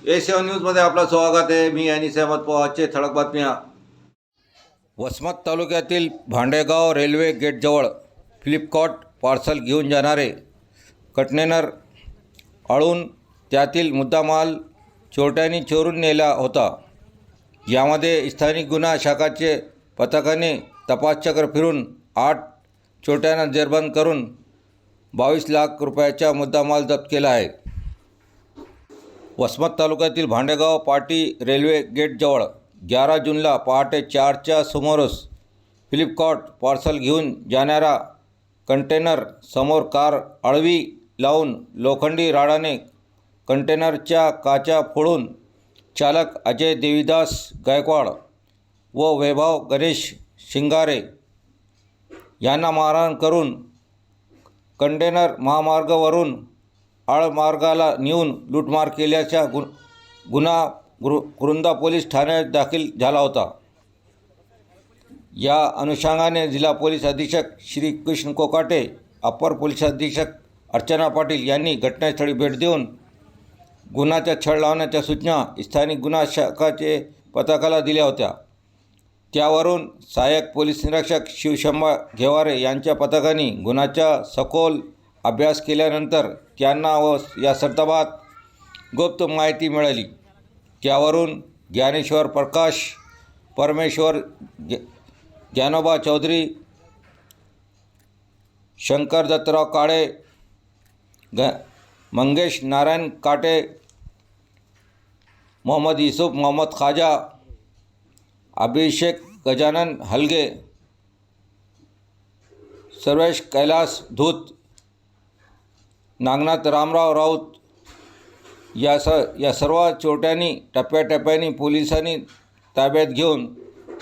A7 न्यूजमध्ये आपलं स्वागत आहे. मी अनिस अहमद पोहाचे ठळक बातम्या. वसमत तालुक्यातील भांडेगाव रेल्वे गेटजवळ फ्लिपकार्ट पार्सल घेऊन जाणारे कंटेनर अडवून त्यातील मुद्दामाल चोरट्यांनी चोरून नेला होता. यामध्ये स्थानिक गुन्हा शाखाचे पथकाने तपासचक्र फिरून 8 चोरट्यांना जेरबंद करून 22 लाख रुपयाचा मुद्दामाल जप्त केला आहे. वसमत तालुक्यातील भांडेगाव पाटी रेल्वे गेटजवळ 11 जूनला पहाटे 4च्या सुमारास फ्लिपकार्ट पार्सल घेऊन जाणारा कंटेनर समोर कार आडवी लावून लोखंडी राडाने कंटेनरच्या काचा फोडून चालक अजय देवीदास गायकवाड व वैभव गणेश शिंगारे यांना मारहाण करून कंटेनर महामार्गावरून आळमार्गाला नेऊन लूटमार केल्याचा गुन्हा कुरुंदा पोलीस ठाण्यात दाखल झाला होता. या अनुषंगाने जिल्हा पोलीस अधीक्षक श्री कृष्ण कोकाटे, अपर पोलीस अधीक्षक अर्चना पाटील यांनी घटनास्थळी भेट देऊन गुन्ह्याचा छळ लावण्याच्या सूचना स्थानिक गुन्हा शाखाचे पथकाला दिल्या होत्या. त्यावरून सहाय्यक पोलीस निरीक्षक शिवशंभा घेवारे यांच्या पथकाने गुन्ह्याचा सखोल अभ्यास केल्यानंतर त्यांना व या संदर्भात गुप्त माहिती मिळाली. त्यावरून ज्ञानेश्वर प्रकाश परमेश्वर, ज्ञानोबा चौधरी, शंकर दत्तराव काळे, मंगेश नारायण काटे, मोहम्मद युसुफ मोहम्मद खाजा, अभिषेक गजानन हलगे, सर्वेश कैलास धूत, नागनाथ रामराव राऊत या सर्व चोरट्यांनी टप्प्याटप्प्याने पोलिसांनी ताब्यात घेऊन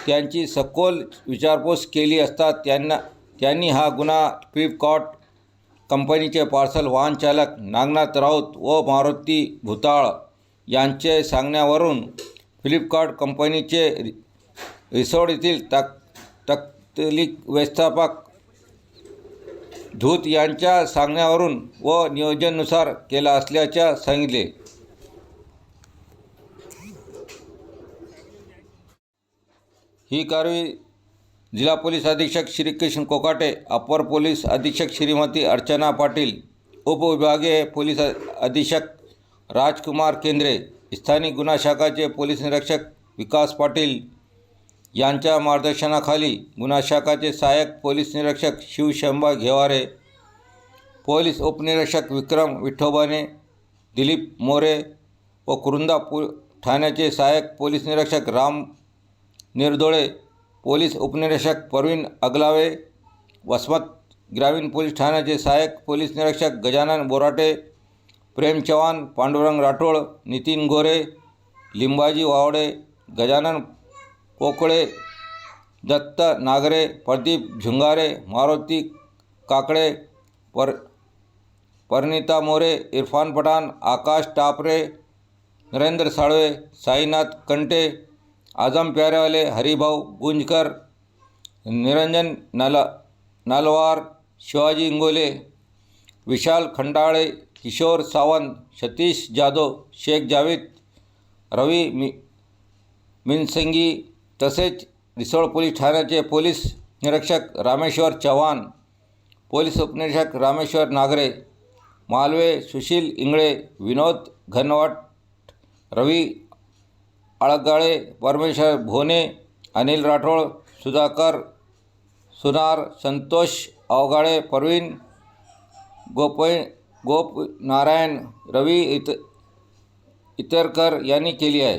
त्यांची सखोल विचारपूस केली असता त्यांनी हा गुन्हा फ्लिपकार्ट कंपनीचे पार्सल वाहन चालक नागनाथ राऊत व मारुती भुताळ यांचे सांगण्यावरून फ्लिपकार्ट कंपनीचे रिसोड येथील तत्कालिक व्यवस्थापक धूत यांच्या सांगण्यावरून व नियोजनानुसार केला असल्याचे सांगितले. ही कारवाई जिल्हा पोलीस अधीक्षक श्री कृष्ण कोकाटे, अपर पोलीस अधीक्षक श्रीमती अर्चना पाटील, उपविभागीय पोलीस अधीक्षक राजकुमार केंद्रे, स्थानिक गुन्हा शाखाचे पोलीस निरीक्षक विकास पाटील यांच्या मार्गदर्शनाखाली गुन्हा शाखाचे सहाय्यक पोलीस निरीक्षक शिवशंभा घेवारे, पोलीस उपनिरीक्षक विक्रम विठोबाने, दिलीप मोरे व कुरुंदा ठाण्याचे सहाय्यक पोलीस निरीक्षक राम निर्दोळे, पोलीस उपनिरीक्षक परवीन अगलावे, वसमत ग्रामीण पोलीस ठाण्याचे सहाय्यक पोलीस निरीक्षक गजानन बोराटे, प्रेम चव्हाण, पांडुरंग राठोड, नितीन गोरे, लिंबाजी वावडे, गजानन पोकळे, दत्त नागरे, प्रदीप झुंगारे, मारुती काकडे, परिणिता मोरे, इरफान पठाण, आकाश टापरे, नरेंद्र साळवे, साईनाथ कंटे, आजम प्यारेवाले, हरिभाऊ गुंजकर, निरंजन नालवार, शिवाजी इंगोले, विशाल खंडाळे, किशोर सावंत, सतीश जाधव, शेख जावेद, रवी मिनसिंगी तसेच रिसोड पोलीस ठाण्याचे पोलीस निरीक्षक रामेश्वर चव्हाण, पोलीस उपनिरीक्षक रामेश्वर नागरे, मालवे सुशील इंगळे, विनोद घनवट, रवी आळगाळे, परमेश्वर भोने, अनिल राठोड, सुधाकर सुनार, संतोष अवगाळे, परवीन गोप नारायण, रवी इतरकर यांनी केली आहे.